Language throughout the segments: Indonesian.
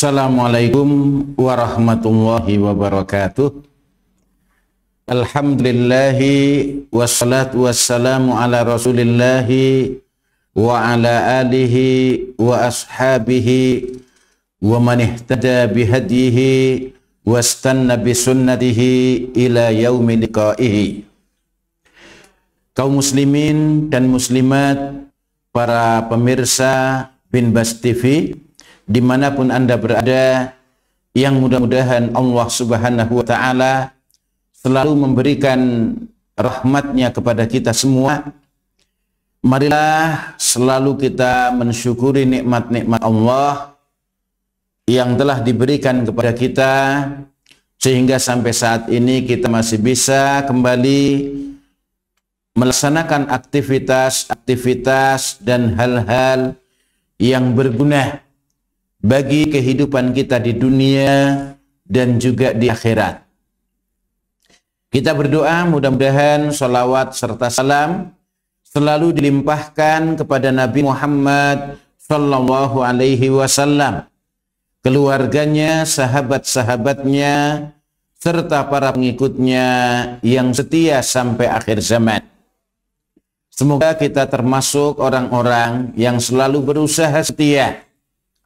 Assalamualaikum warahmatullahi wabarakatuh. Alhamdulillahi wassalatu wassalamu ala rasulillahi wa ala alihi wa ashabihi wa man ihtada bihadihi wastanna bisunnatihi ila yaumi liqaihi. Kaum muslimin dan muslimat, para pemirsa Binbas TV dimanapun Anda berada, yang mudah-mudahan Allah Subhanahu wa Ta'ala selalu memberikan rahmatnya kepada kita semua. Marilah selalu kita mensyukuri nikmat-nikmat Allah yang telah diberikan kepada kita, sehingga sampai saat ini kita masih bisa kembali melaksanakan aktivitas-aktivitas dan hal-hal yang berguna bagi kehidupan kita di dunia dan juga di akhirat. Kita berdoa mudah-mudahan salawat serta salam selalu dilimpahkan kepada Nabi Muhammad sallallahu alaihi wasallam, keluarganya, sahabat-sahabatnya, serta para pengikutnya yang setia sampai akhir zaman. Semoga kita termasuk orang-orang yang selalu berusaha setia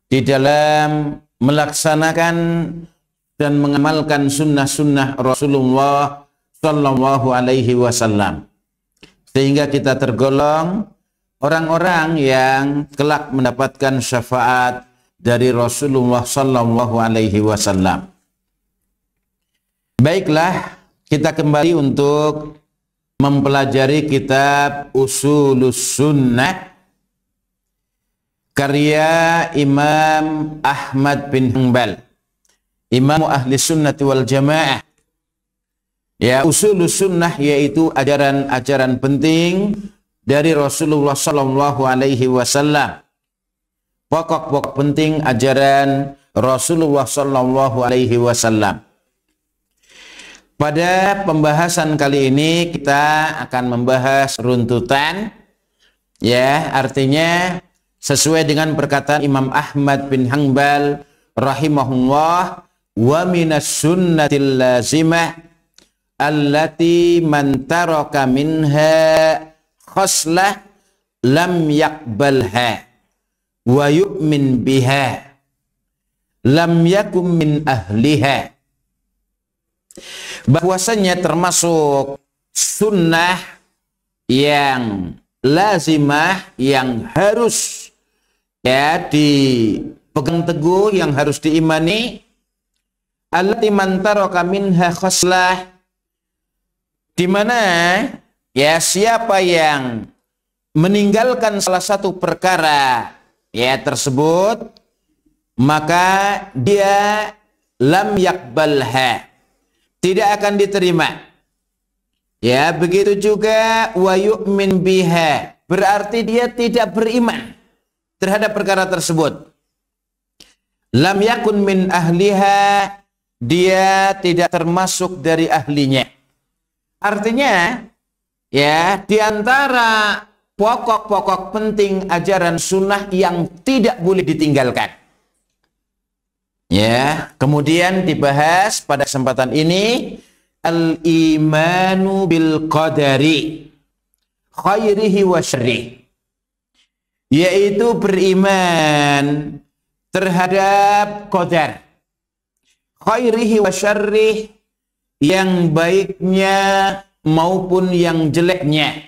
di dalam melaksanakan dan mengamalkan sunnah-sunnah Rasulullah Sallallahu Alaihi Wasallam, sehingga kita tergolong orang-orang yang kelak mendapatkan syafaat dari Rasulullah Sallallahu Alaihi Wasallam. Baiklah, kita kembali untuk mempelajari kitab Ushulus Sunnah karya Imam Ahmad bin Hanbal, Imam Ahli Sunnati wal Jamaah. Ya, Ushulus Sunnah yaitu ajaran-ajaran penting dari Rasulullah Sallallahu Alaihi Wasallam. Pokok-pokok penting ajaran Rasulullah Sallallahu Alaihi Wasallam. Pada pembahasan kali ini kita akan membahas runtutan, ya, artinya sesuai dengan perkataan Imam Ahmad bin Hanbal rahimahullah, wa minas sunnatil lazimah allati man taraka minha khoslah lam yakbalha wa yu'min biha lam yakum min ahliha. Bahwasanya termasuk sunnah yang lazimah, yang harus ya dipegang teguh, yang harus diimani, allati man taraka minha khoslah, di mana ya siapa yang meninggalkan salah satu perkara ya tersebut, maka dia lam yakbalha, tidak akan diterima. Ya, begitu juga wa yu'min biha, berarti dia tidak beriman terhadap perkara tersebut. Lam yakun min ahliha, dia tidak termasuk dari ahlinya. Artinya, ya, di antara pokok-pokok penting ajaran sunnah yang tidak boleh ditinggalkan. Ya, kemudian dibahas pada kesempatan ini al-imanu bil qadari khairihi wa syarrih, yaitu beriman terhadap qadar khairihi wa syarrih, yang baiknya maupun yang jeleknya.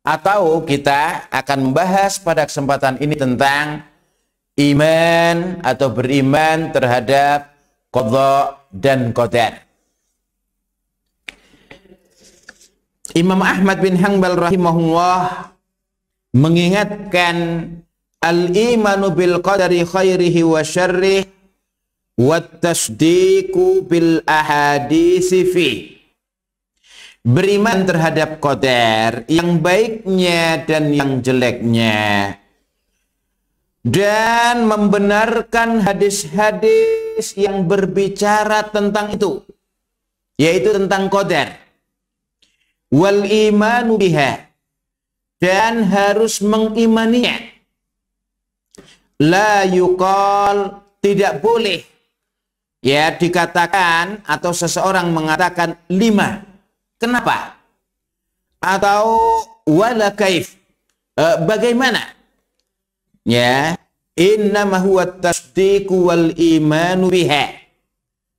Atau kita akan membahas pada kesempatan ini tentang iman atau beriman terhadap qadha dan qadar. Imam Ahmad bin Hanbal rahimahullah mengingatkan al-imanu bil qadari khairihi wa syarrih wa tasdiqu bil ahaditsi fi, beriman terhadap qadar yang baiknya dan yang jeleknya, dan membenarkan hadis-hadis yang berbicara tentang itu, yaitu tentang qadar. Wal imanu biha, dan harus mengimaninya. La yuqal tidak boleh ya dikatakan atau seseorang mengatakan 5. Kenapa? Atau wala kaif, bagaimana? Ya, innama huwa tasdiqu wal imanu biha.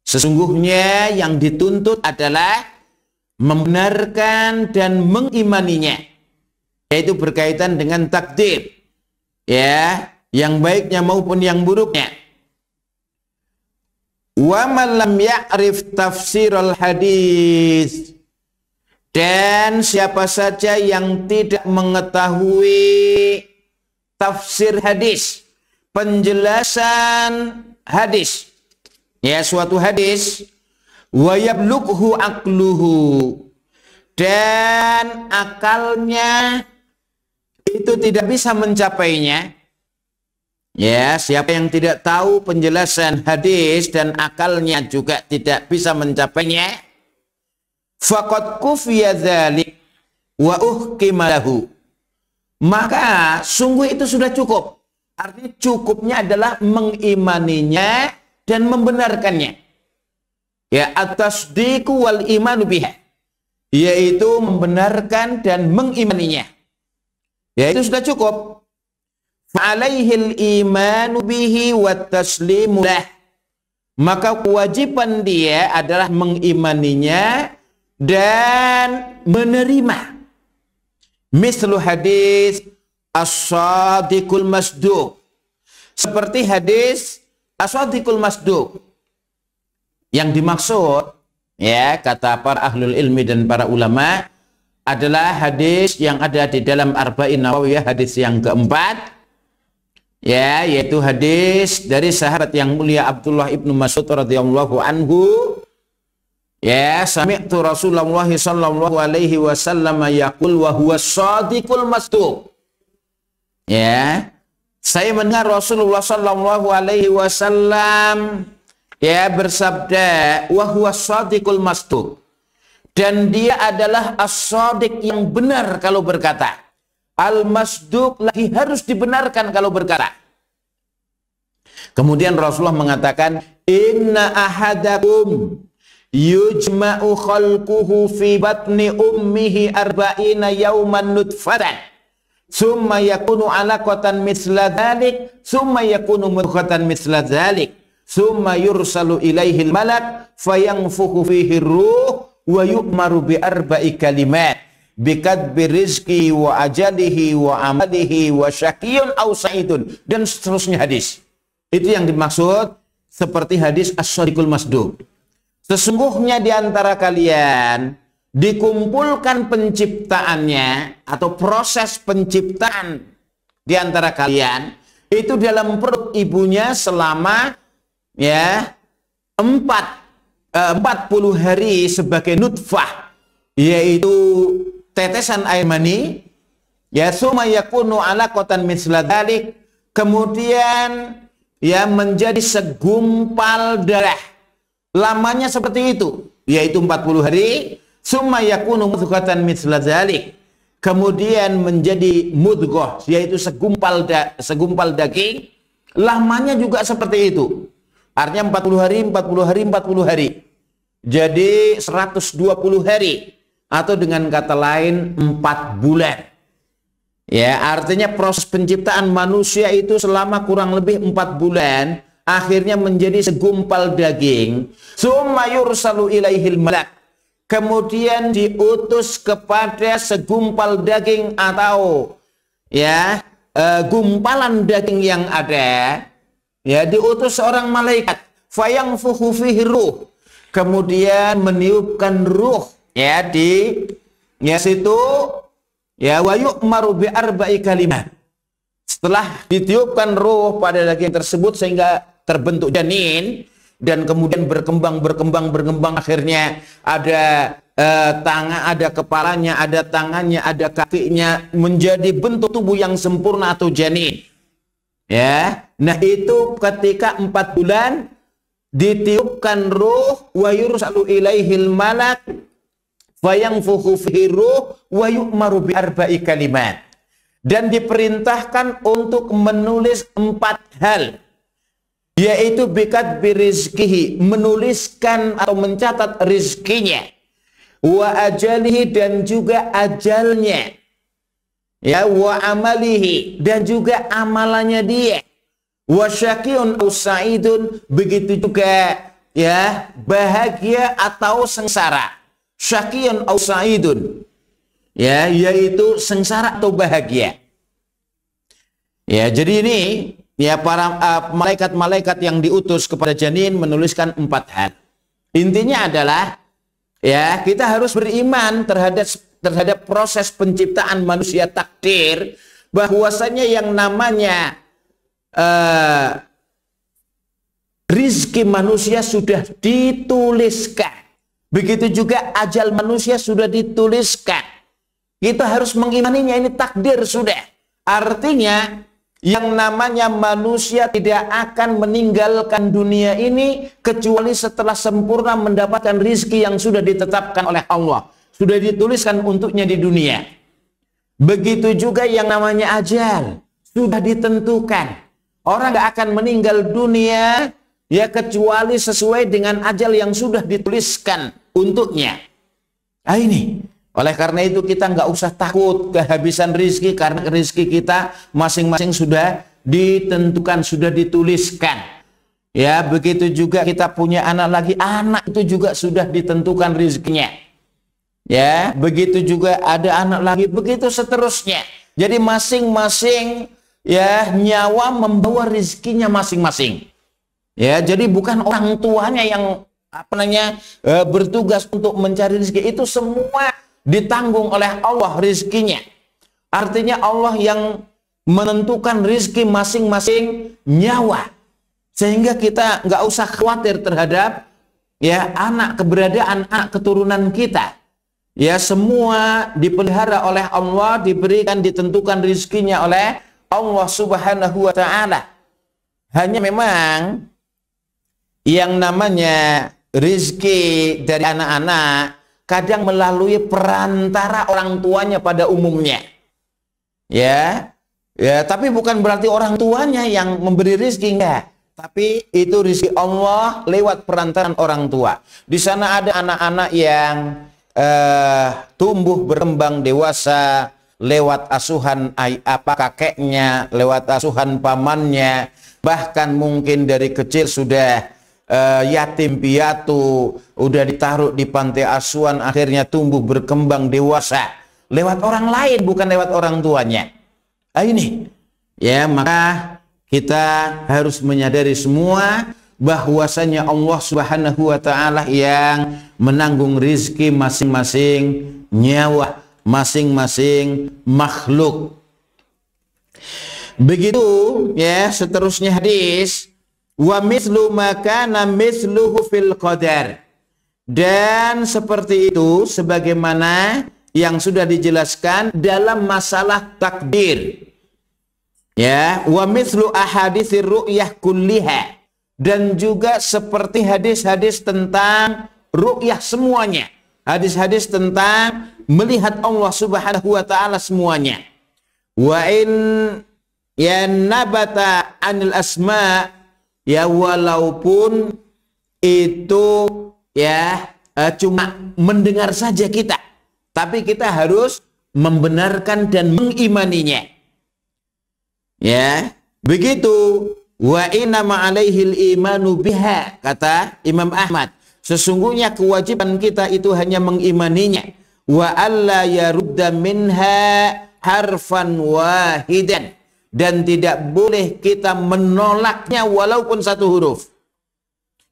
Sesungguhnya yang dituntut adalah membenarkan dan mengimaninya, yaitu berkaitan dengan takdir, ya, yang baiknya maupun yang buruknya. Wa man lam ya'rif tafsirul hadis, dan siapa saja yang tidak mengetahui tafsir hadis, penjelasan hadis, ya, suatu hadis, wa yablughu aqluhu, dan akalnya itu tidak bisa mencapainya. Ya, siapa yang tidak tahu penjelasan hadis dan akalnya juga tidak bisa mencapainya, faqad kufiya dzalik wa uhkima lahu, maka sungguh itu sudah cukup. Artinya cukupnya adalah mengimaninya dan membenarkannya. Ya, at-tasdiqu wal imanu biha, yaitu membenarkan dan mengimaninya. Ya, itu sudah cukup. Fa'alaihil imanu bihi wat taslimu lah, maka kewajiban dia adalah mengimaninya dan menerima. Mislu hadis as-sadiqul masduq, seperti hadis as-sadiqul masduq. Yang dimaksud, ya, kata para ahlul ilmi dan para ulama, adalah hadis yang ada di dalam Arba'in Nawawiyah, hadis yang keempat, ya, yaitu hadis dari sahabat yang mulia Abdullah ibnu Mas'ud radhiyallahu anhu, ya, sami'tu Rasulullah sallallahu alaihi wasallam yaqul wa huwa shadiqul masduq. Ya, saya mendengar Rasulullah sallallahu alaihi wasallam, ya, bersabda, wa huwa shadiqul masduq, dan dia adalah as-shadiq yang benar kalau berkata. Al-masduq lagi harus dibenarkan kalau berkata. Kemudian Rasulullah mengatakan, inna ahadakum yujma'u khalquhu fi batni ummihi arba'ina yawman nutfatan, summa yakunu alaqatan misla dhalik, summa yakunu mudghatan misla dhalik, summa yursalu ilaihil malak fayanfukhu fihi ruh wa yu'maru bi arba'i kalimat bikadbi rizki wa ajalihi wa amalihi wa syakiyun aw sa'idun, dan seterusnya hadis. Itu yang dimaksud seperti hadis as-sadiqul masduq. Sesungguhnya di antara kalian dikumpulkan penciptaannya atau proses penciptaan di antara kalian itu dalam perut ibunya selama, ya, 40 hari sebagai nutfah, yaitu tetesan air mani, ya, summa yakunu alaqatan misla dzalik, kemudian, ya, menjadi segumpal darah, lamanya seperti itu, yaitu 40 hari, summa yakunu mudghatan misla dzalik, kemudian menjadi mudghah, yaitu segumpal daging, lamanya juga seperti itu. Artinya 40 hari, 40 hari, 40 hari. Jadi 120 hari. Atau dengan kata lain 4 bulan. Ya, artinya proses penciptaan manusia itu selama kurang lebih 4 bulan. Akhirnya menjadi segumpal daging. Summa yursalu ilaihil malak. Kemudian diutus kepada segumpal daging atau, ya, gumpalan daging yang ada. Ya, diutus seorang malaikat, fayanfukhu fihi ruh, kemudian meniupkan ruh, ya, di, ya, situ, ya, wa yu'maru bi arba'i kalimat. Setelah ditiupkan ruh pada daging tersebut sehingga terbentuk janin, dan kemudian berkembang, akhirnya ada tangan, ada kepalanya, ada tangannya, ada kakinya, menjadi bentuk tubuh yang sempurna atau janin. Ya, nah itu ketika 4 bulan ditiupkan ruh, wa yursalu ilaihil malak fayanfukhu fihi ruh wa yu'maru bi arba'i kalimat, dan diperintahkan untuk menulis 4 hal. yaitu bikat birizkihi, menuliskan atau mencatat rizkinya, wa ajalihi, dan juga ajalnya, ya, wa amalihi, dan juga amalannya dia, wa syaqiyun aw sa'idun, begitu juga ya bahagia atau sengsara, syaqiyun aw sa'idun, ya, yaitu sengsara atau bahagia. Ya, jadi ini ya para malaikat-malaikat yang diutus kepada janin menuliskan 4 hal. Intinya adalah ya kita harus beriman terhadap proses penciptaan manusia, takdir, bahwasanya yang namanya rizki manusia sudah dituliskan. Begitu juga ajal manusia sudah dituliskan. Kita harus mengimaninya, ini takdir sudah. Artinya yang namanya manusia tidak akan meninggalkan dunia ini kecuali setelah sempurna mendapatkan rizki yang sudah ditetapkan oleh Allah, sudah dituliskan untuknya di dunia. Begitu juga yang namanya ajal, sudah ditentukan. Orang gak akan meninggal dunia ya kecuali sesuai dengan ajal yang sudah dituliskan untuknya. Nah ini, oleh karena itu kita nggak usah takut kehabisan rizki, karena rizki kita masing-masing sudah ditentukan, sudah dituliskan. Ya, begitu juga kita punya anak lagi, anak itu juga sudah ditentukan rizkinya. Ya, begitu juga ada anak lagi, begitu seterusnya. Jadi masing-masing ya nyawa membawa rizkinya masing-masing. Ya, jadi bukan orang tuanya yang bertugas untuk mencari rizki, itu semua ditanggung oleh Allah rizkinya. Artinya Allah yang menentukan rizki masing-masing nyawa, sehingga kita nggak usah khawatir terhadap ya keberadaan anak keturunan kita. Ya, semua dipelihara oleh Allah, diberikan, ditentukan rizkinya oleh Allah Subhanahu wa ta'ala. Hanya memang yang namanya rizki dari anak-anak kadang melalui perantara orang tuanya pada umumnya. Ya, tapi bukan berarti orang tuanya yang memberi rizki, enggak. Tapi itu rizki Allah lewat perantaran orang tua. Di sana ada anak-anak yang tumbuh berkembang dewasa lewat asuhan kakeknya, lewat asuhan pamannya, bahkan mungkin dari kecil sudah yatim piatu, udah ditaruh di panti asuhan, akhirnya tumbuh berkembang dewasa lewat orang lain, bukan lewat orang tuanya. Nah ini ya, maka kita harus menyadari semua bahwasanya Allah Subhanahu wa ta'ala yang menanggung rizki masing-masing nyawa, masing-masing makhluk. Begitu ya, seterusnya hadis, wa mithlu makana mithluhu fil qadar, dan seperti itu sebagaimana yang sudah dijelaskan dalam masalah takdir. Ya, wa mithlu ahaditsir ru'yah kulliha, dan juga seperti hadis-hadis tentang ru'yah semuanya, hadis-hadis tentang melihat Allah Subhanahu wa ta'ala semuanya. Wa in ya nabata anil asma, ya walaupun itu ya cuma mendengar saja kita, tapi kita harus membenarkan dan mengimaninya. Ya, begitu. Wa inna ma'alaihil imanu biha, kata Imam Ahmad, sesungguhnya kewajiban kita itu hanya mengimaninya. Wa alla yarudda minha harfan wahidan, dan tidak boleh kita menolaknya walaupun satu huruf.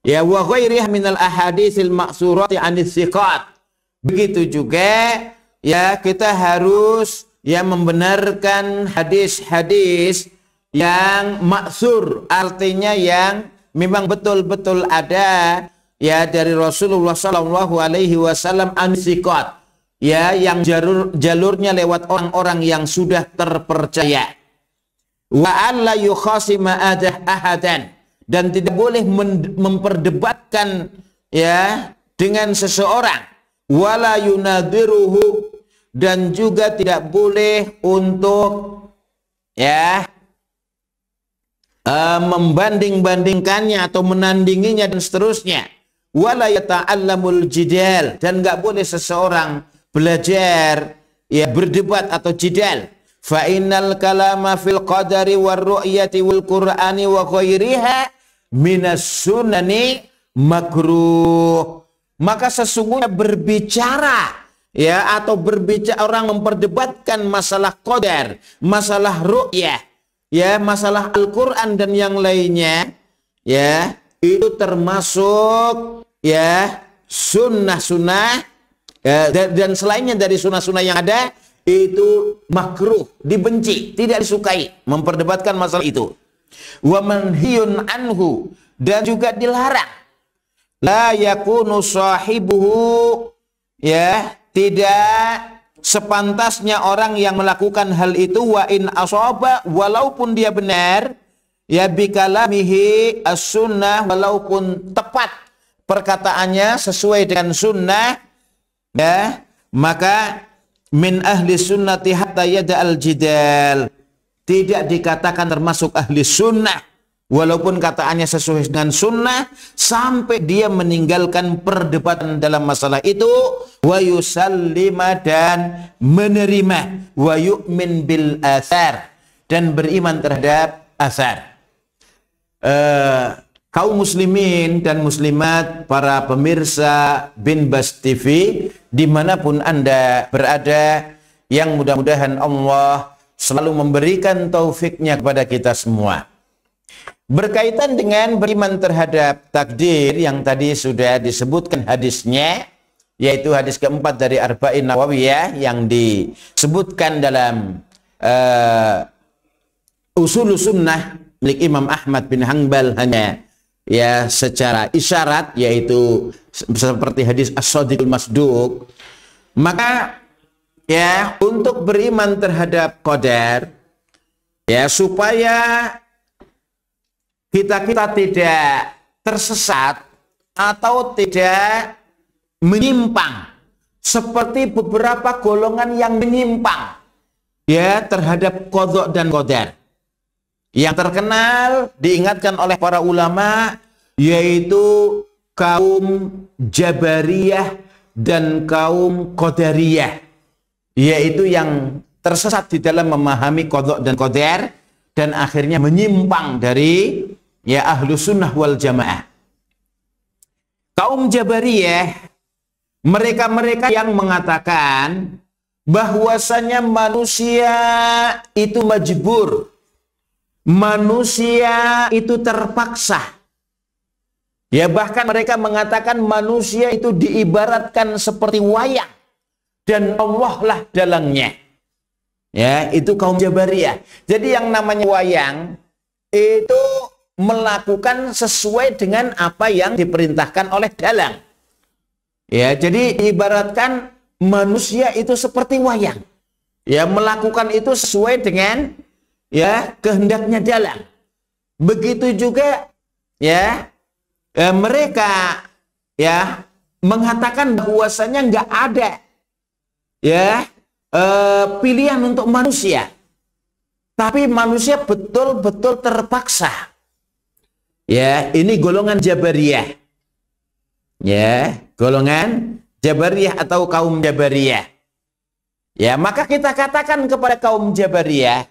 Ya, wa ghairiha minal ahaditsil ma'surati anis thiqat. Begitu juga ya kita harus ya membenarkan hadis-hadis yang maksur, artinya yang memang betul-betul ada ya dari Rasulullah Shallallahu Alaihi Wasallam an-thiqat, ya yang jalurnya lewat orang-orang yang sudah terpercaya. Wa alla yukhasima ahadan, dan tidak boleh memperdebatkan ya dengan seseorang. Wala yunadiruhu, dan juga tidak boleh untuk ya membanding-bandingkannya atau menandinginya dan seterusnya. Wala yata'allamul jidal, dan nggak boleh seseorang belajar ya berdebat atau jidal. Fa innal kalama fil qadari war ru'yati wal qur'ani wa ghairiha minas sunani makruh. Maka sesungguhnya berbicara ya atau berbicara orang memperdebatkan masalah qadar, masalah ru'yah, ya masalah Al-Qur'an dan yang lainnya, ya itu termasuk ya sunnah-sunnah ya, dan selainnya dari sunnah-sunnah yang ada itu makruh, dibenci, tidak disukai memperdebatkan masalah itu. Wa manhiyun anhu, dan juga dilarang. La yakunu sahibuhu, ya tidak sepantasnya orang yang melakukan hal itu wa in asaba, walaupun dia benar ya bikalamihi as-sunnah, walaupun tepat perkataannya sesuai dengan sunnah, ya maka min ahli sunnati hatta yada al-jidal, tidak dikatakan termasuk ahli sunnah walaupun kataannya sesuai dengan sunnah sampai dia meninggalkan perdebatan dalam masalah itu, wa yusallima, dan menerima, wa yu'min bil athar, dan beriman terhadap athar. Kaum muslimin dan muslimat, para pemirsa Bin Bas TV dimanapun Anda berada, yang mudah-mudahan Allah selalu memberikan taufiknya kepada kita semua. Berkaitan dengan beriman terhadap takdir yang tadi sudah disebutkan hadisnya, yaitu hadis keempat dari Arba'in Nawawiyah yang disebutkan dalam Ushulus Sunnah milik Imam Ahmad bin Hanbal, hanya ya secara isyarat, yaitu seperti hadis As-Shadiqul Masduq. Maka ya untuk beriman terhadap qadar, ya supaya kita tidak tersesat atau tidak menyimpang seperti beberapa golongan yang menyimpang ya terhadap qadha dan qadar. Yang terkenal diingatkan oleh para ulama yaitu kaum Jabariyah dan kaum Qadariyah, yaitu yang tersesat di dalam memahami qadha dan qadar dan akhirnya menyimpang dari ya ahlu sunnah wal jamaah. Kaum Jabariyah, mereka-mereka yang mengatakan bahwasanya manusia itu majbur, manusia itu terpaksa. Ya bahkan mereka mengatakan manusia itu diibaratkan seperti wayang dan Allah lah dalangnya. Ya, itu kaum Jabariyah. Jadi yang namanya wayang itu melakukan sesuai dengan apa yang diperintahkan oleh dalang. Ya, jadi ibaratkan manusia itu seperti wayang. Ya, melakukan itu sesuai dengan ya kehendaknya dalang. Begitu juga ya mereka ya mengatakan bahwasanya nggak ada ya pilihan untuk manusia, tapi manusia betul-betul terpaksa. Ya, ini golongan Jabariyah. Ya, golongan Jabariyah atau kaum Jabariyah. Ya, maka kita katakan kepada kaum Jabariyah,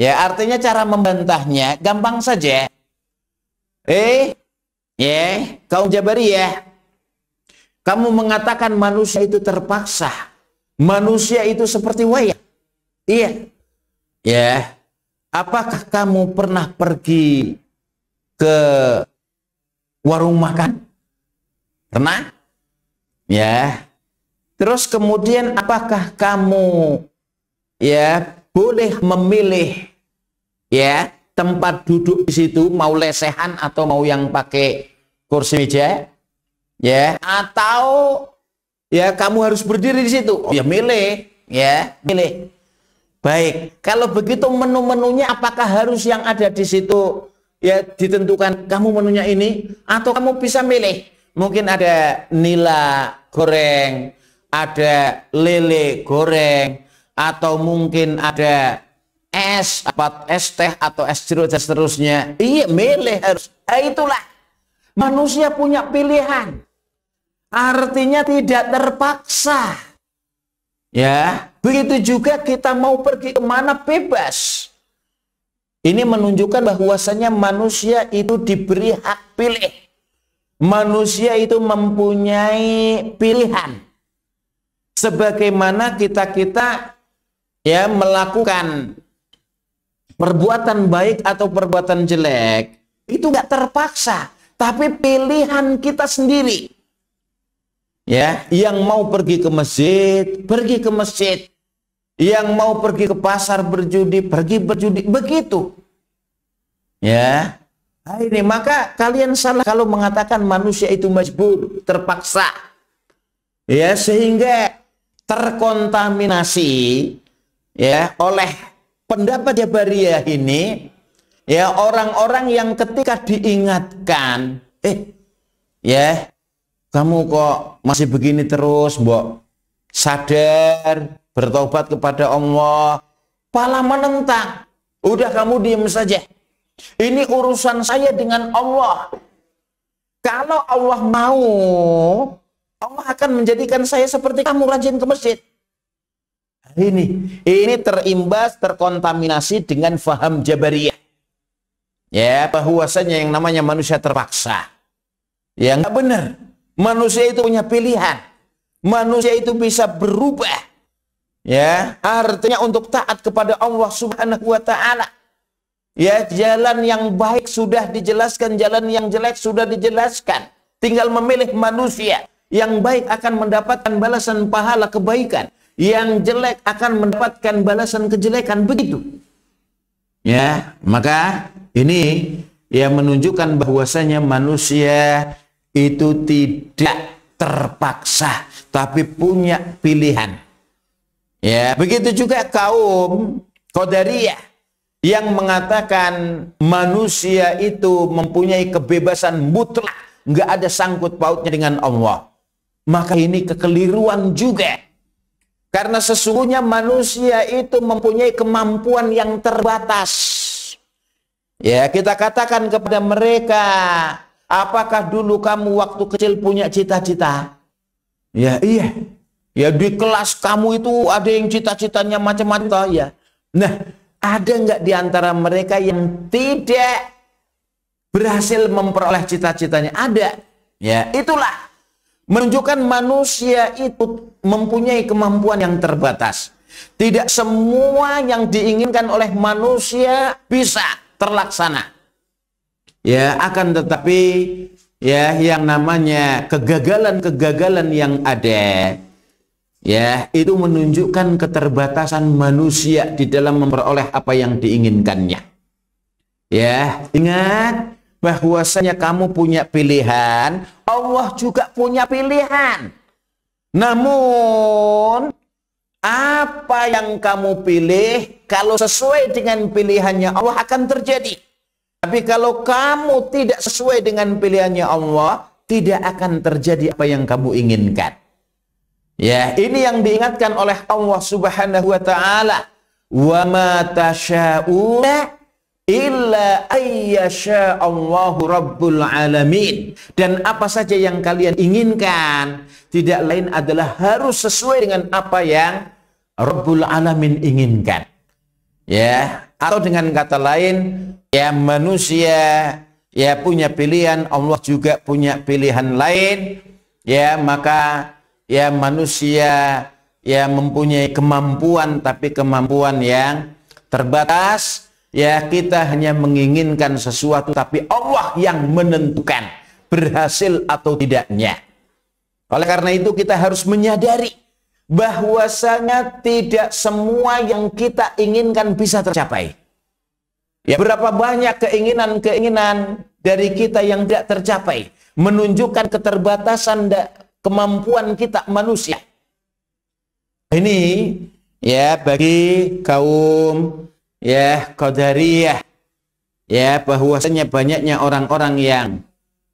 ya artinya cara membantahnya gampang saja. Ya, kaum Jabariyah, kamu mengatakan manusia itu terpaksa, manusia itu seperti wayang. Iya. Ya. Apakah kamu pernah pergi ke warung makan? Pernah? Ya. Terus kemudian apakah kamu ya boleh memilih ya tempat duduk di situ, mau lesehan atau mau yang pakai kursi meja? Ya, atau ya kamu harus berdiri di situ. Oh, ya milih, ya milih. Baik, kalau begitu menu-menunya apakah harus yang ada di situ ya ditentukan kamu menunya ini, atau kamu bisa milih? Mungkin ada nila goreng, ada lele goreng, atau mungkin ada es, apa es teh atau es jeruk dan seterusnya. Iya, milih harus. Itulah manusia punya pilihan. Artinya tidak terpaksa. Ya, begitu juga kita mau pergi kemana bebas. Ini menunjukkan bahwasanya manusia itu diberi hak pilih. Manusia itu mempunyai pilihan. Sebagaimana kita ya melakukan perbuatan baik atau perbuatan jelek, itu nggak terpaksa, tapi pilihan kita sendiri. Ya, yang mau pergi ke masjid, pergi ke masjid. Yang mau pergi ke pasar berjudi, pergi berjudi, begitu. Ya. Nah, ini maka kalian salah kalau mengatakan manusia itu majbur, terpaksa. Ya, sehingga terkontaminasi ya oleh pendapat Jabariyah ini, ya orang-orang yang ketika diingatkan, ya kamu kok masih begini terus, mbok sadar, bertobat kepada Allah, malah menentang. Udah kamu diam saja. Ini urusan saya dengan Allah. Kalau Allah mau, Allah akan menjadikan saya seperti kamu, rajin ke masjid. Ini terimbas, terkontaminasi dengan faham Jabariyah. Ya, bahwasanya yang namanya manusia terpaksa. Ya, nggak benar. Manusia itu punya pilihan. Manusia itu bisa berubah. Ya, artinya untuk taat kepada Allah Subhanahu wa taala. Ya, jalan yang baik sudah dijelaskan, jalan yang jelek sudah dijelaskan. Tinggal memilih manusia. Yang baik akan mendapatkan balasan pahala kebaikan. Yang jelek akan mendapatkan balasan kejelekan, begitu. Ya, maka ini ya menunjukkan bahwasanya manusia itu tidak terpaksa, tapi punya pilihan. Ya, begitu juga kaum Qadariyah yang mengatakan manusia itu mempunyai kebebasan mutlak, nggak ada sangkut pautnya dengan Allah. Maka ini kekeliruan juga. Karena sesungguhnya manusia itu mempunyai kemampuan yang terbatas. Ya, kita katakan kepada mereka, apakah dulu kamu waktu kecil punya cita-cita? Ya, iya. Ya, di kelas kamu itu ada yang cita-citanya macam-macam, ya. Nah, ada nggak di antara mereka yang tidak berhasil memperoleh cita-citanya? Ada. Ya, itulah menunjukkan manusia itu mempunyai kemampuan yang terbatas. Tidak semua yang diinginkan oleh manusia bisa terlaksana. Ya, akan tetapi ya yang namanya kegagalan-kegagalan yang ada, ya, itu menunjukkan keterbatasan manusia di dalam memperoleh apa yang diinginkannya. Ya, ingat bahwasanya kamu punya pilihan, Allah juga punya pilihan. Namun, apa yang kamu pilih, kalau sesuai dengan pilihannya Allah akan terjadi. Tapi kalau kamu tidak sesuai dengan pilihannya Allah, tidak akan terjadi apa yang kamu inginkan. Ya, ini yang diingatkan oleh Allah Subhanahu wa taala. Wa ma tasya'una illa ayyasha Allahu rabbul alamin. Dan apa saja yang kalian inginkan tidak lain adalah harus sesuai dengan apa yang Rabbul alamin inginkan. Ya, atau dengan kata lain, ya manusia ya punya pilihan, Allah juga punya pilihan lain. Ya, maka ya manusia ya mempunyai kemampuan, tapi kemampuan yang terbatas. Ya, kita hanya menginginkan sesuatu, tapi Allah yang menentukan berhasil atau tidaknya. Oleh karena itu kita harus menyadari bahwasanya tidak semua yang kita inginkan bisa tercapai. Ya, berapa banyak keinginan-keinginan dari kita yang tidak tercapai, menunjukkan keterbatasan kemampuan kita manusia. Ini ya bagi kaum ya Qadariyah, ya bahwasanya banyaknya orang-orang yang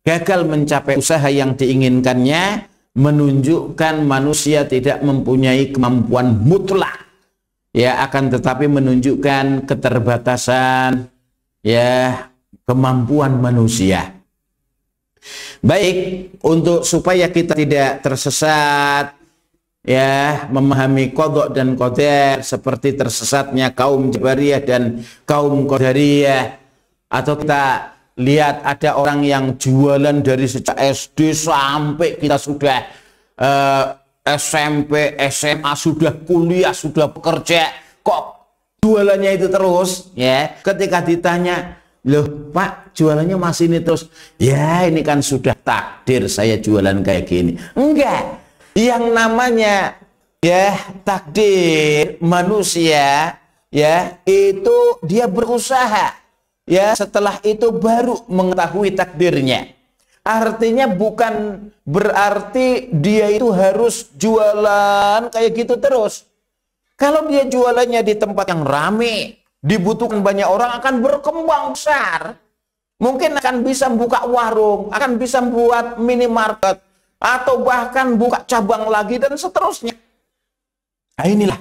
gagal mencapai usaha yang diinginkannya menunjukkan manusia tidak mempunyai kemampuan mutlak. ya akan tetapi menunjukkan keterbatasan ya kemampuan manusia. Baik, untuk supaya kita tidak tersesat ya, memahami qadha dan qadar seperti tersesatnya kaum Jabariyah dan kaum Qadariyah, atau kita lihat ada orang yang jualan dari sejak SD sampai kita sudah SMP, SMA, sudah kuliah, sudah bekerja, kok jualannya itu terus ya. Ketika ditanya, loh Pak, jualannya masih ini terus? Ya ini kan sudah takdir saya jualan kayak gini. Enggak, yang namanya ya takdir manusia ya itu dia berusaha ya, setelah itu baru mengetahui takdirnya. Artinya bukan berarti dia itu harus jualan kayak gitu terus. Kalau dia jualannya di tempat yang rame, dibutuhkan banyak orang, akan berkembang besar. Mungkin akan bisa buka warung, akan bisa buat minimarket, atau bahkan buka cabang lagi dan seterusnya. Nah inilah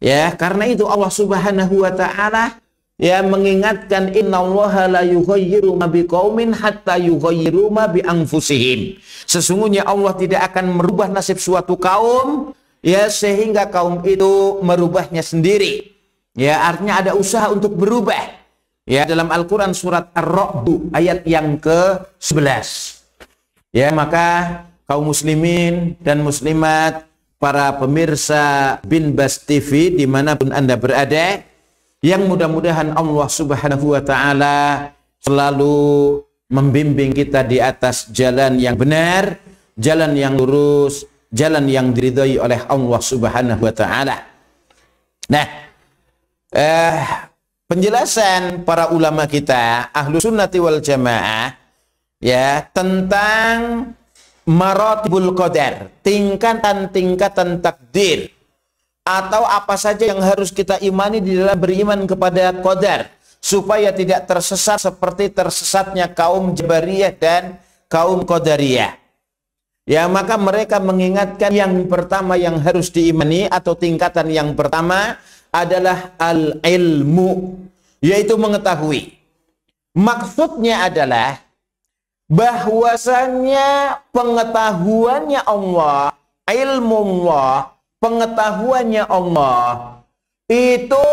ya, karena itu Allah Subhanahu wa taala ya mengingatkan, innallaha la yughayyiru ma biqaumin hatta yughayyiru ma bi anfusihim. Sesungguhnya Allah tidak akan merubah nasib suatu kaum ya sehingga kaum itu merubahnya sendiri. Ya, artinya ada usaha untuk berubah. Ya, dalam Al-Qur'an surat Ar-Ra'd ayat yang ke-11. Ya, maka kaum muslimin dan muslimat, para pemirsa Binbas TV dimanapun Anda berada, yang mudah-mudahan Allah Subhanahu wa taala selalu membimbing kita di atas jalan yang benar, jalan yang lurus, jalan yang diridhai oleh Allah Subhanahu wa taala. Nah, penjelasan para ulama kita Ahlus Sunnati wal Jamaah ya tentang maratibul qadar, tingkatan-tingkatan takdir, atau apa saja yang harus kita imani di dalam beriman kepada qadar, supaya tidak tersesat seperti tersesatnya kaum Jabariyah dan kaum Qadariyah. Ya, maka mereka mengingatkan yang pertama yang harus diimani atau tingkatan yang pertama adalah al-ilmu, yaitu mengetahui. Maksudnya adalah bahwasannya pengetahuannya Allah, ilmu Allah, pengetahuannya Allah itu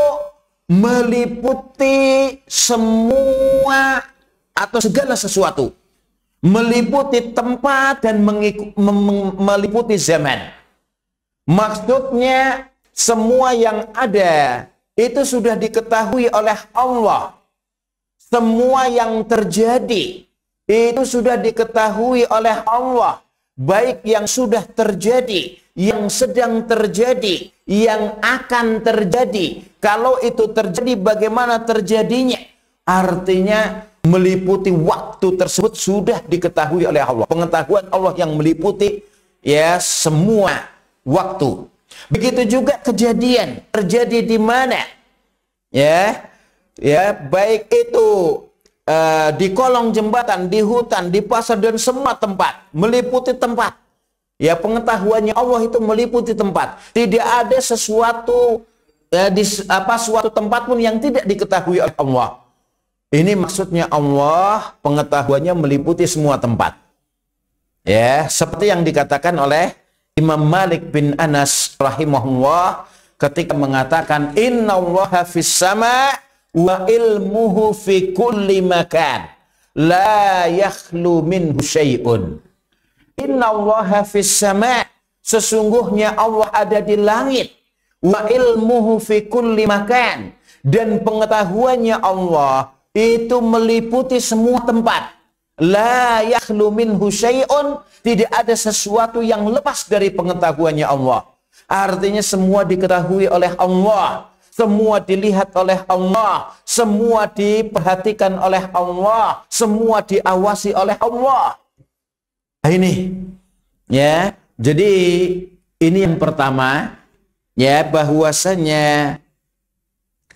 meliputi semua atau segala sesuatu, meliputi tempat dan meliputi zaman. Maksudnya semua yang ada itu sudah diketahui oleh Allah. Semua yang terjadi itu sudah diketahui oleh Allah, baik yang sudah terjadi, yang sedang terjadi, yang akan terjadi. Kalau itu terjadi, bagaimana terjadinya? Artinya meliputi waktu tersebut sudah diketahui oleh Allah. Pengetahuan Allah yang meliputi ya semua waktu. Begitu juga kejadian terjadi di mana? Ya, baik itu di kolong jembatan, di hutan, di pasar, dan semua tempat, meliputi tempat. Ya, pengetahuannya Allah itu meliputi tempat. Tidak ada sesuatu suatu tempat pun yang tidak diketahui oleh Allah. Ini maksudnya Allah pengetahuannya meliputi semua tempat. Ya, seperti yang dikatakan oleh Imam Malik bin Anas rahimahullah ketika mengatakan, innallaha fis sama wa ilmuhu fi kulli makan la yakhlu minhu syai'un. Innallaha fis sama, sesungguhnya Allah ada di langit, wa ilmuhu fi kulli makan, dan pengetahuannya Allah itu meliputi semua tempat. La yakhlu minhu syai'un, tidak ada sesuatu yang lepas dari pengetahuannya Allah. Artinya semua diketahui oleh Allah, semua dilihat oleh Allah, semua diperhatikan oleh Allah, semua diawasi oleh Allah. Nah, ini ya, jadi ini yang pertama ya, bahwasanya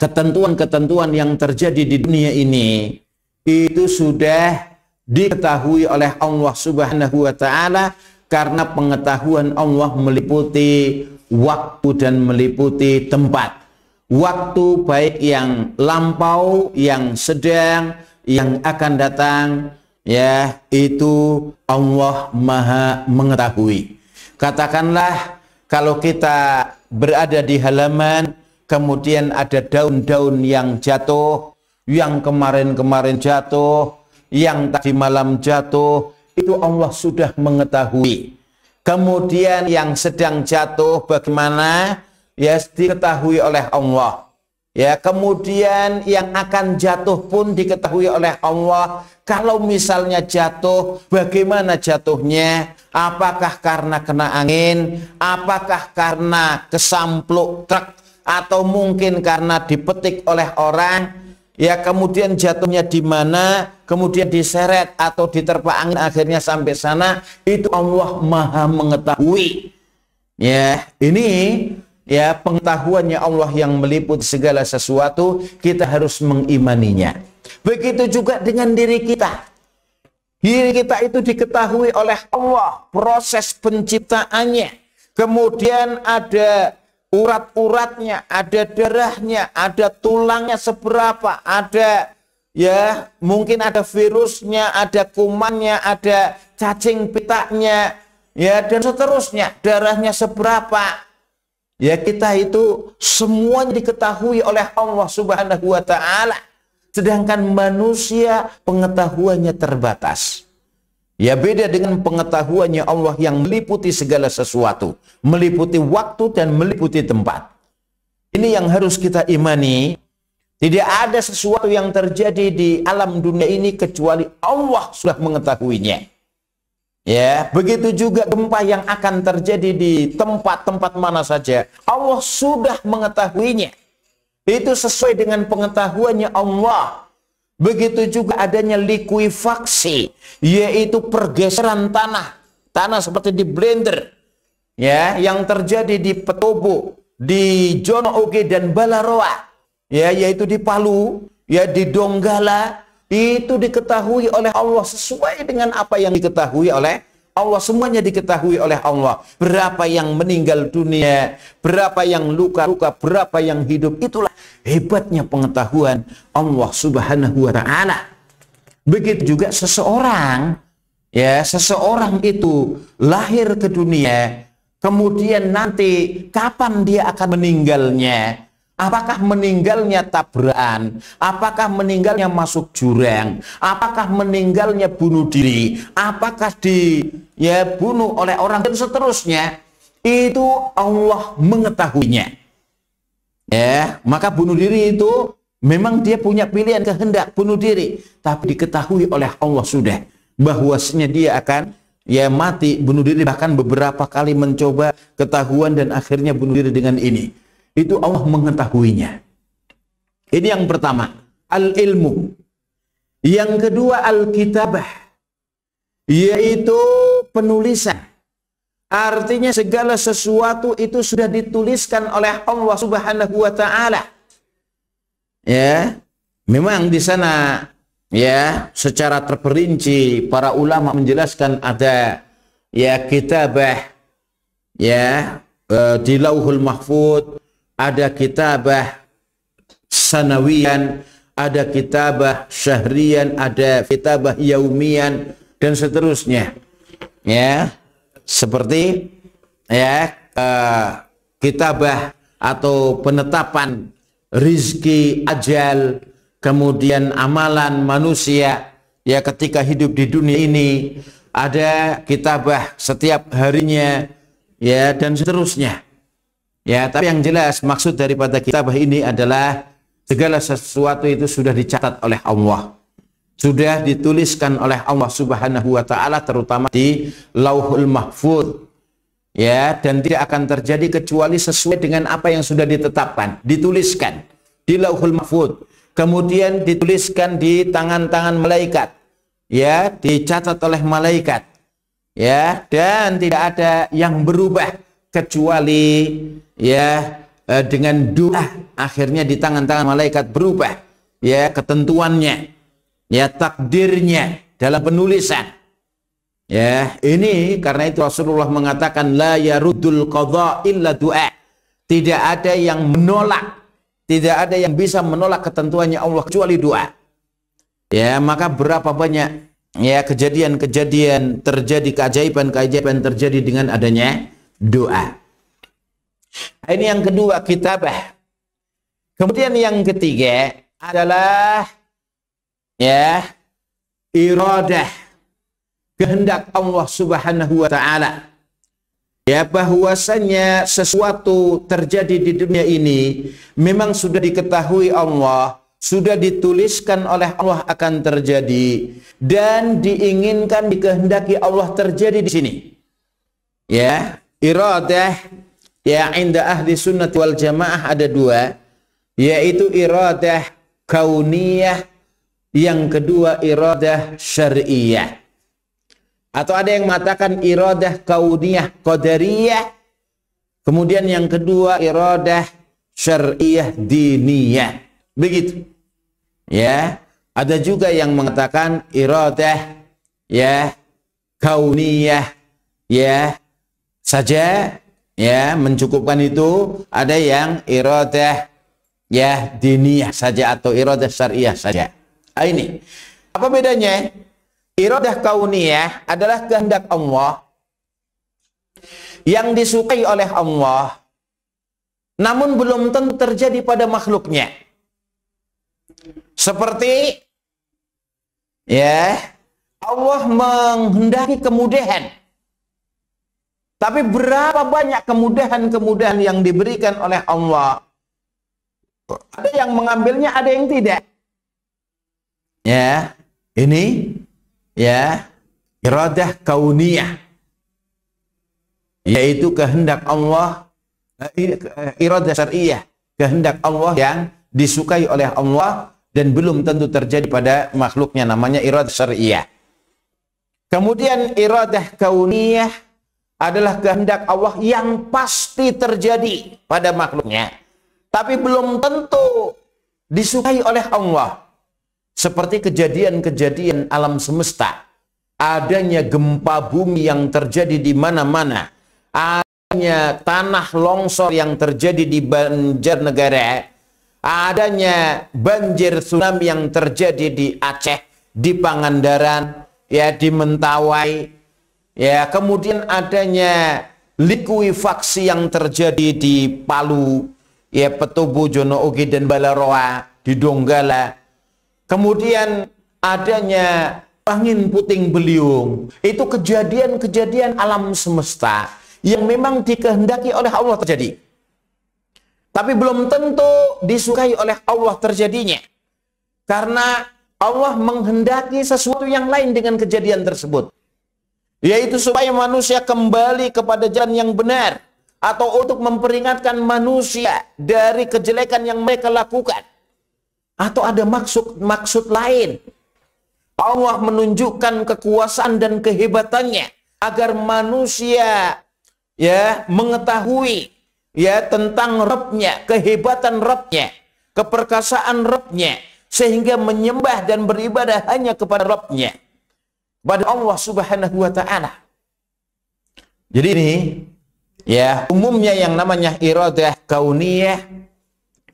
ketentuan-ketentuan yang terjadi di dunia ini itu sudah diketahui oleh Allah Subhanahu wa taala, karena pengetahuan Allah meliputi waktu dan meliputi tempat. waktu baik yang lampau, yang sedang, yang akan datang, ya, itu Allah Maha mengetahui. Katakanlah kalau kita berada di halaman, kemudian ada daun-daun yang jatuh, yang kemarin-kemarin jatuh, yang tadi malam jatuh, itu Allah sudah mengetahui. Kemudian yang sedang jatuh bagaimana? Ya, diketahui oleh Allah. Ya, kemudian yang akan jatuh pun diketahui oleh Allah. Kalau misalnya jatuh, bagaimana jatuhnya? Apakah karena kena angin? Apakah karena kesampluk truk? Atau mungkin karena dipetik oleh orang? Ya, kemudian jatuhnya di mana? Kemudian diseret atau diterpa angin akhirnya sampai sana. Itu Allah Maha mengetahui. Ya, ini ya pengetahuannya Allah yang meliputi segala sesuatu, kita harus mengimaninya. Begitu juga dengan diri kita. Diri kita itu diketahui oleh Allah, proses penciptaannya. Kemudian ada urat-uratnya, ada darahnya, ada tulangnya seberapa, ada ya mungkin ada virusnya, ada kumannya, ada cacing pitaknya, ya dan seterusnya, darahnya seberapa. Ya, kita itu semuanya diketahui oleh Allah Subhanahu wa taala. Sedangkan manusia pengetahuannya terbatas. Ya, beda dengan pengetahuannya Allah yang meliputi segala sesuatu, meliputi waktu dan meliputi tempat. Ini yang harus kita imani. Tidak ada sesuatu yang terjadi di alam dunia ini kecuali Allah sudah mengetahuinya. Ya, begitu juga gempa yang akan terjadi di tempat-tempat mana saja, Allah sudah mengetahuinya. Itu sesuai dengan pengetahuannya Allah. Begitu juga adanya likuifaksi, yaitu pergeseran tanah. Tanah seperti di blender. Ya, yang terjadi di Petobo, di Jono Oge dan Balaroa. Ya, yaitu di Palu, ya di Donggala. Itu diketahui oleh Allah sesuai dengan apa yang diketahui oleh Allah. Semuanya diketahui oleh Allah. Berapa yang meninggal dunia, berapa yang luka-luka, berapa yang hidup. Itulah hebatnya pengetahuan Allah Subhanahu wa taala. Begitu juga seseorang, ya, seseorang itu lahir ke dunia, kemudian nanti kapan dia akan meninggalnya? Apakah meninggalnya tabrakan? Apakah meninggalnya masuk jurang? Apakah meninggalnya bunuh diri? Apakah dibunuh oleh orang dan seterusnya? Itu Allah mengetahuinya. Ya, maka bunuh diri itu memang dia punya pilihan kehendak bunuh diri, tapi diketahui oleh Allah sudah bahwasanya dia akan mati bunuh diri, bahkan beberapa kali mencoba ketahuan dan akhirnya bunuh diri dengan ini. Itu Allah mengetahuinya. Ini yang pertama, al-ilmu. Yang kedua, al-kitabah, yaitu penulisan. Artinya segala sesuatu itu sudah dituliskan oleh Allah Subhanahu wa taala. Ya, memang di sana ya secara terperinci para ulama menjelaskan ada kitabah di Lauhul Mahfuz, ada kitabah sanawiyan, ada kitabah syahriyan, ada kitabah yaumiyan dan seterusnya. Ya, seperti kitabah atau penetapan rizki, ajal, kemudian amalan manusia ketika hidup di dunia ini, ada kitabah setiap harinya dan seterusnya. Tapi yang jelas maksud daripada kitabah ini adalah segala sesuatu itu sudah dicatat oleh Allah, sudah dituliskan oleh Allah Subhanahu wa taala, terutama di Lauhul Mahfuz. Dan tidak akan terjadi kecuali sesuai dengan apa yang sudah ditetapkan, dituliskan di Lauhul Mahfuz, kemudian dituliskan di tangan-tangan malaikat, dicatat oleh malaikat, dan tidak ada yang berubah kecuali dengan doa, akhirnya di tangan-tangan malaikat berubah ketentuannya, takdirnya dalam penulisan. Ini karena itu Rasulullah mengatakan la yaruddul qadha illa du'a. Tidak ada yang menolak, tidak ada yang bisa menolak ketentuannya Allah kecuali doa. Ya, maka berapa banyak ya kejadian-kejadian terjadi, keajaiban-keajaiban terjadi dengan adanya doa. Ini yang kedua, kitabah. Kemudian yang ketiga adalah ya iradah, kehendak Allah Subhanahu wa taala. Ya, bahwasanya sesuatu terjadi di dunia ini memang sudah diketahui Allah, sudah dituliskan oleh Allah akan terjadi dan diinginkan, dikehendaki Allah terjadi di sini. Ya, iradah ya inda ahli sunnah wal jamaah ada dua, yaitu iradah kauniyah, yang kedua iradah syar'iyah. Atau ada yang mengatakan iradah kauniyah qadariyah, kemudian yang kedua iradah syar'iyah diniyah. Begitu. Ya, ada juga yang mengatakan iradah ya kauniyah ya saja, ya mencukupkan itu. Ada yang iradah ya diniyah saja atau iradah syar'iyah saja. Ini apa bedanya? Iradah kauniyah adalah kehendak Allah yang disukai oleh Allah, namun belum tentu terjadi pada makhluknya. Seperti ya Allah menghendaki kemudahan, tapi berapa banyak kemudahan-kemudahan yang diberikan oleh Allah? Ada yang mengambilnya, ada yang tidak. Ya, ini ya iradah kauniyah, yaitu kehendak Allah. Iradah syar'iyah, kehendak Allah yang disukai oleh Allah dan belum tentu terjadi pada makhluknya, namanya iradah syar'iyah. Kemudian iradah kauniyah adalah kehendak Allah yang pasti terjadi pada makhluknya, tapi belum tentu disukai oleh Allah. Seperti kejadian-kejadian alam semesta, adanya gempa bumi yang terjadi di mana-mana, adanya tanah longsor yang terjadi di Banjarnegara, adanya banjir tsunami yang terjadi di Aceh, di Pangandaran, ya di Mentawai, ya kemudian adanya likuifaksi yang terjadi di Palu, ya Petobo, Jonooge dan Balaroa, di Donggala. Kemudian adanya angin puting beliung. Itu kejadian-kejadian alam semesta yang memang dikehendaki oleh Allah terjadi, tapi belum tentu disukai oleh Allah terjadinya, karena Allah menghendaki sesuatu yang lain dengan kejadian tersebut, yaitu supaya manusia kembali kepada jalan yang benar, atau untuk memperingatkan manusia dari kejelekan yang mereka lakukan. Atau ada maksud lain. Allah menunjukkan kekuasaan dan kehebatannya agar manusia ya mengetahui ya tentang Rabb-nya, kehebatan Rabb-nya, keperkasaan Rabb-nya, sehingga menyembah dan beribadah hanya kepada Rabb-nya, pada Allah Subhanahu wa taala. Jadi ini ya umumnya yang namanya iradah kauniyah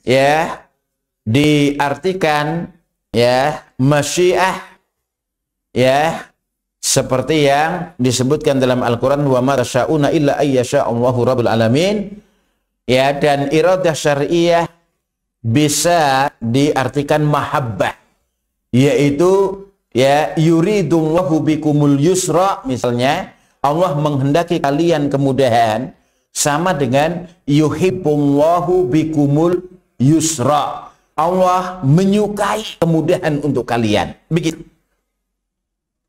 ya diartikan ya masyiah ya seperti yang disebutkan dalam Al-Qur'an, wa ma tasyauna illa ayyasha Allahu rabbul alamin. Ya, dan iradah syar'iyah bisa diartikan mahabbah, yaitu ya yuridullahu bikumul yusra, misalnya Allah menghendaki kalian kemudahan, sama dengan yuhibbullahu bikumul yusra, Allah menyukai kemudahan untuk kalian. Begitu.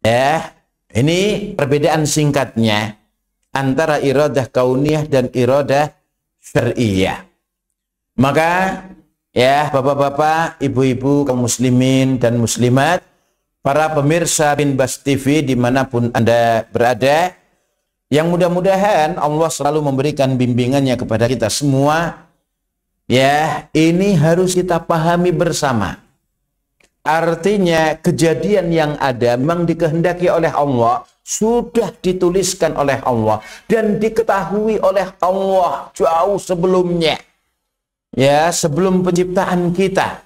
Ya, ini perbedaan singkatnya antara iradah kauniyah dan iradah syar'iyah. Maka ya bapak-bapak, ibu-ibu, kaum muslimin dan muslimat, para pemirsa Bin Bas TV dimanapun Anda berada, yang mudah-mudahan Allah selalu memberikan bimbingannya kepada kita semua. Ya, ini harus kita pahami bersama. Artinya kejadian yang ada memang dikehendaki oleh Allah, sudah dituliskan oleh Allah dan diketahui oleh Allah jauh sebelumnya. ya sebelum penciptaan kita.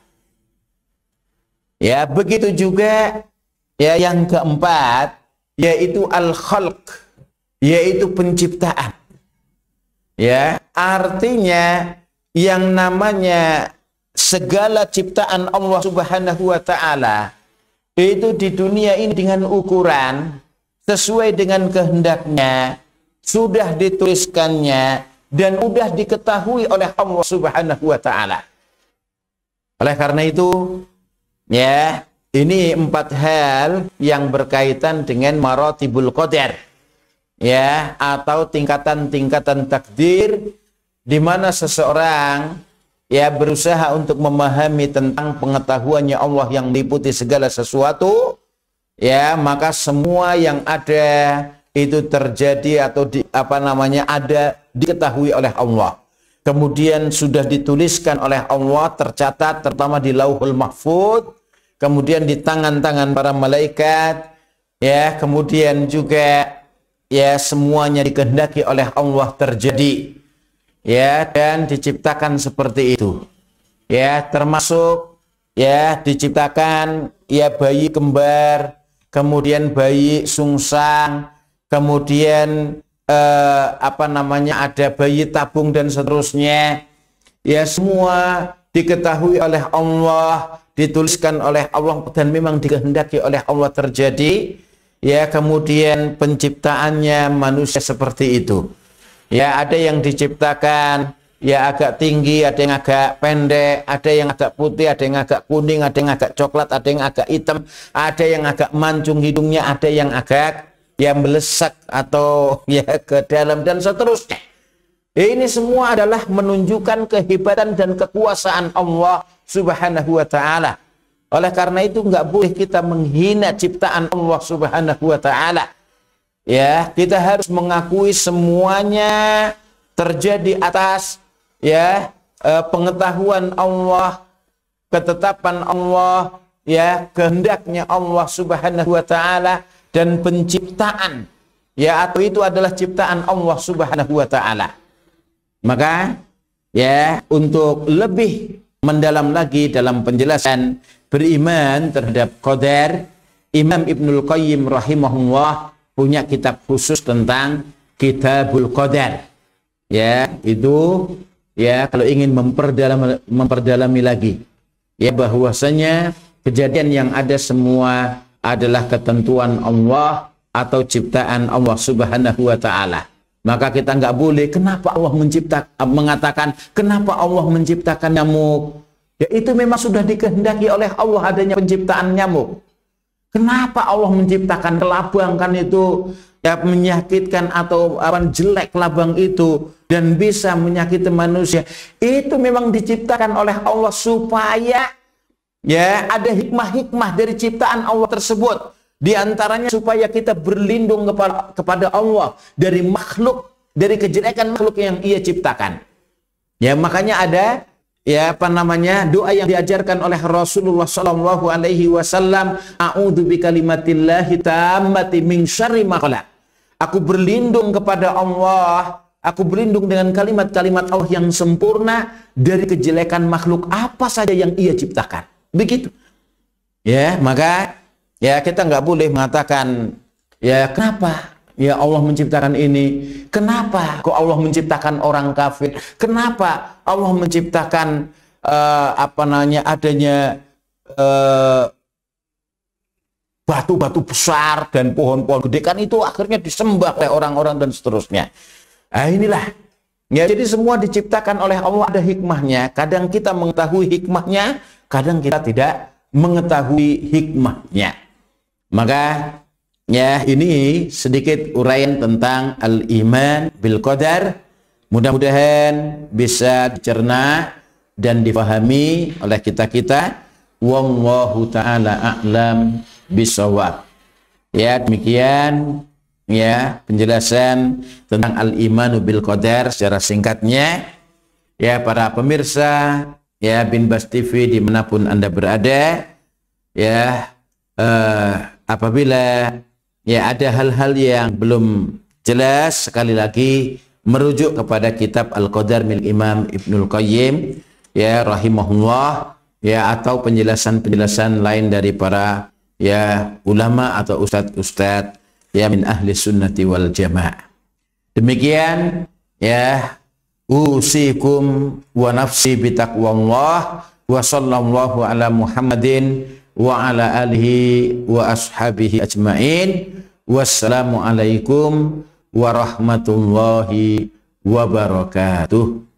Ya, begitu juga ya yang keempat yaitu al-khalq, yaitu penciptaan. Ya, artinya yang namanya segala ciptaan Allah Subhanahu wa taala itu di dunia ini dengan ukuran sesuai dengan kehendaknya, sudah dituliskannya dan sudah diketahui oleh Allah Subhanahu wa taala. Oleh karena itu, ya, ini 4 hal yang berkaitan dengan maratibul qadar, ya, atau tingkatan-tingkatan takdir, di mana seseorang ya berusaha untuk memahami tentang pengetahuannya Allah yang meliputi segala sesuatu, ya, maka semua yang ada itu terjadi atau ada diketahui oleh Allah. Kemudian sudah dituliskan oleh Allah, tercatat terutama di Lauhul Mahfuz, kemudian di tangan-tangan para malaikat, ya, kemudian juga ya semuanya dikehendaki oleh Allah terjadi, ya, dan diciptakan seperti itu, ya, termasuk ya diciptakan ya bayi kembar, kemudian bayi sungsang, kemudian ada bayi tabung dan seterusnya, ya, semua diketahui oleh Allah, dituliskan oleh Allah dan memang dikehendaki oleh Allah terjadi, ya. Kemudian penciptaannya manusia seperti itu, ya, ada yang diciptakan ya agak tinggi, ada yang agak pendek, ada yang agak putih, ada yang agak kuning, ada yang agak coklat, ada yang agak hitam, ada yang agak mancung hidungnya, ada yang agak ya melesak atau ya ke dalam dan seterusnya. Ini semua adalah menunjukkan kehebatan dan kekuasaan Allah Subhanahu wa taala. Oleh karena itu nggak boleh kita menghina ciptaan Allah Subhanahu wa taala. Ya, kita harus mengakui semuanya terjadi atas ya pengetahuan Allah, ketetapan Allah, ya, kehendaknya Allah Subhanahu wa taala, dan penciptaan, ya, atau itu adalah ciptaan Allah Subhanahu wa taala. Maka ya untuk lebih mendalam lagi dalam penjelasan beriman terhadap qadar, Imam Ibnul Qayyim rahimahullah punya kitab khusus tentang Kitabul Qadar. Ya, itu ya kalau ingin memperdalami lagi, ya, bahwasanya kejadian yang ada semua adalah ketentuan Allah atau ciptaan Allah Subhanahu wa taala. Maka kita nggak boleh kenapa Allah mengatakan kenapa Allah menciptakan nyamuk. Ya, itu memang sudah dikehendaki oleh Allah adanya penciptaan nyamuk. Kenapa Allah menciptakan kelabang, kan itu ya menyakitkan atau jelek kelabang itu dan bisa menyakiti manusia. Itu memang diciptakan oleh Allah supaya ya ada hikmah-hikmah dari ciptaan Allah tersebut. Di antaranya supaya kita berlindung kepada Allah dari makhluk, dari kejelekan makhluk yang Ia ciptakan. Ya, makanya ada ya doa yang diajarkan oleh Rasulullah sallallahu alaihi wasallam, a'udzu bikalimatillahi tammati min syarri ma khalaq. Aku berlindung kepada Allah, aku berlindung dengan kalimat-kalimat Allah yang sempurna dari kejelekan makhluk apa saja yang Ia ciptakan. Begitu. Ya, maka ya kita nggak boleh mengatakan ya kenapa ya Allah menciptakan ini, kenapa kok Allah menciptakan orang kafir, kenapa Allah menciptakan adanya batu-batu besar dan pohon-pohon gede, kan itu akhirnya disembah oleh orang-orang dan seterusnya. Nah, inilah ya, jadi semua diciptakan oleh Allah ada hikmahnya. Kadang kita mengetahui hikmahnya, kadang kita tidak mengetahui hikmahnya. Maka ya ini sedikit uraian tentang al-iman bil qadar. Mudah-mudahan bisa dicerna dan difahami oleh kita-kita. Wallahu ta'ala a'lam bisawab. Ya, demikian ya penjelasan tentang al-imanu bil qadar secara singkatnya. Ya, para pemirsa ya Bin Bas TV dimanapun Anda berada, ya apabila ya ada hal-hal yang belum jelas, sekali lagi merujuk kepada kitab Al-Qadar milik Imam Ibnul Qayyim. ya rahimahullah, ya atau penjelasan-penjelasan lain dari para ya ulama atau ustadz-ustadz ya min ahli sunnati wal jamaah. Demikian ya usikum wa nafsi bitaqwallah wa sallallahu ala Muhammadin wa ala alihi wa ashabihi ajmain. Wassalamu alaikum warahmatullahi wabarakatuh.